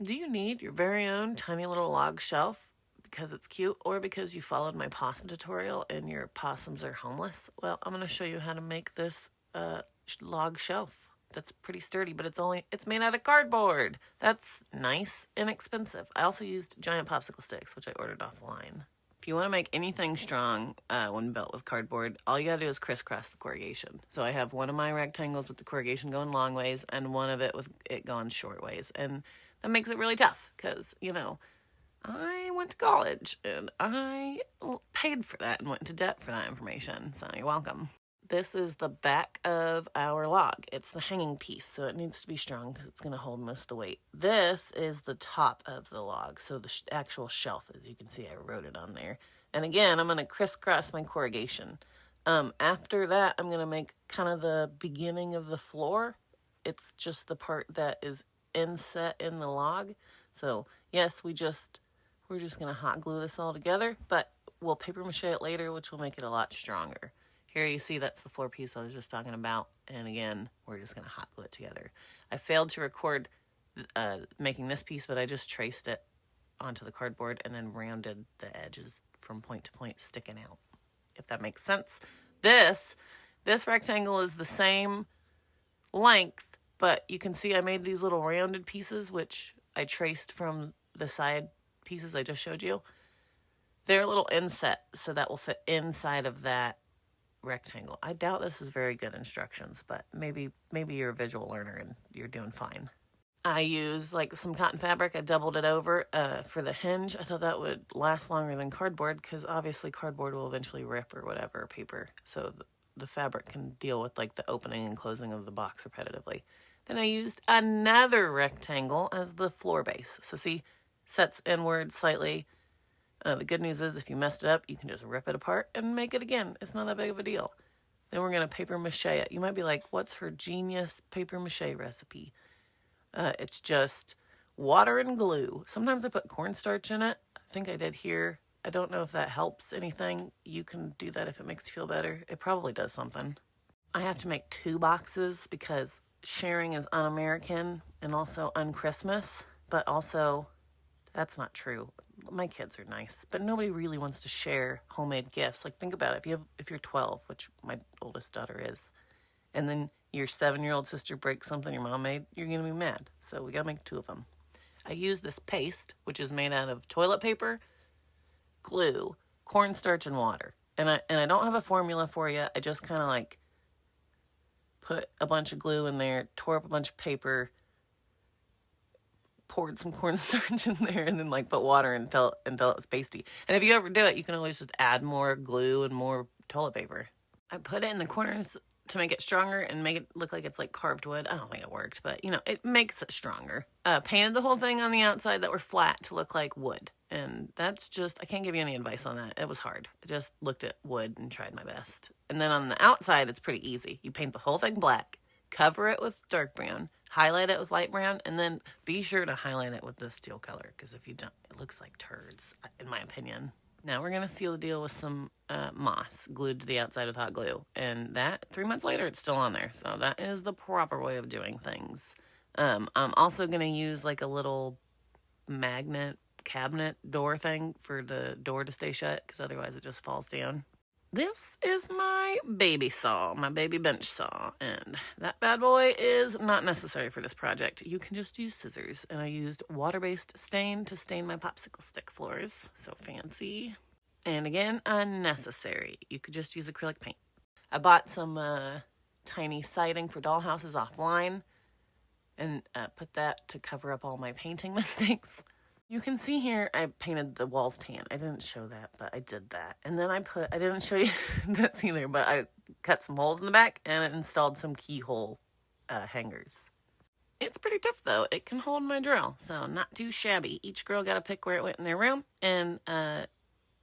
Do you need your very own tiny little log shelf because it's cute or because you followed my possum tutorial and your possums are homeless? Well, I'm going to show you how to make this log shelf. That's pretty sturdy, but it's made out of cardboard. That's nice, inexpensive. I also used giant popsicle sticks, which I ordered offline. If you want to make anything strong when built with cardboard, all you gotta do is crisscross the corrugation. So I have one of my rectangles with the corrugation going long ways and one of it with it going short ways. And that makes it really tough because, I went to college and I paid for that and went into debt for that information. So you're welcome. This is the back of our log. It's the hanging piece, so it needs to be strong because it's going to hold most of the weight. This is the top of the log, so the actual shelf, as you can see, I wrote it on there. And again, I'm going to crisscross my corrugation. After that, I'm going to make kind of the beginning of the floor. It's just the part that is inset in the log. So yes, we're just going to hot glue this all together, but we'll paper mache it later, which will make it a lot stronger. Here you see that's the floor piece I was just talking about. And again, we're just going to hot glue it together. I failed to record making this piece, but I just traced it onto the cardboard and then rounded the edges from point to point sticking out, if that makes sense. This rectangle is the same length, but you can see I made these little rounded pieces, which I traced from the side pieces I just showed you. They're a little inset, so that will fit inside of that rectangle. I doubt this is very good instructions, but maybe you're a visual learner and you're doing fine. I use like some cotton fabric. I doubled it over for the hinge. I thought that would last longer than cardboard because obviously cardboard will eventually rip or whatever, paper. So the fabric can deal with like the opening and closing of the box repetitively. Then I used another rectangle as the floor base. So see, sets inward slightly. The good news is if you messed it up, you can just rip it apart and make it again. It's not that big of a deal. Then we're going to paper mache it. You might be like, what's her genius paper mache recipe? It's just water and glue. Sometimes I put cornstarch in it. I think I did here. I don't know if that helps anything. You can do that if it makes you feel better. It probably does something. I have to make 2 boxes because sharing is un-American and also un-Christmas, but also that's not true. My kids are nice, but nobody really wants to share homemade gifts. Like, think about it. If you're 12, which my oldest daughter is, and then your 7-year-old sister breaks something your mom made, you're going to be mad. So we got to make 2 of them. I use this paste, which is made out of toilet paper, glue, cornstarch, and water. And I don't have a formula for you. I just kind of like put a bunch of glue in there, tore up a bunch of paper, poured some cornstarch in there, and then like put water until it was pasty. And if you ever do it, you can always just add more glue and more toilet paper. I put it in the corners to make it stronger and make it look like it's like carved wood. I don't think it worked, but it makes it stronger. Painted the whole thing on the outside that were flat to look like wood. And that's just, I can't give you any advice on that. It was hard. I just looked at wood and tried my best. And then on the outside, it's pretty easy. You paint the whole thing black, cover it with dark brown, highlight it with light brown, and then be sure to highlight it with this teal color, because if you don't, it looks like turds, in my opinion. Now we're going to seal the deal with some moss glued to the outside with hot glue, and that 3 months later, it's still on there. So that is the proper way of doing things. I'm also going to use like a little magnet cabinet door thing for the door to stay shut, because otherwise it just falls down. This is my baby saw, my baby bench saw, and that bad boy is not necessary for this project. You can just use scissors, and I used water-based stain to stain my popsicle stick floors. So fancy. And again, unnecessary. You could just use acrylic paint. I bought some tiny siding for dollhouses offline and put that to cover up all my painting mistakes. You can see here I painted the walls tan. I didn't show that, but I did that. And then I didn't show you this either, but I cut some holes in the back and installed some keyhole hangers. It's pretty tough though. It can hold my drill, so not too shabby. Each girl got to pick where it went in their room, and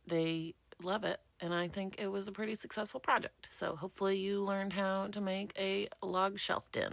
they love it. And I think it was a pretty successful project. So hopefully you learned how to make a log shelf den.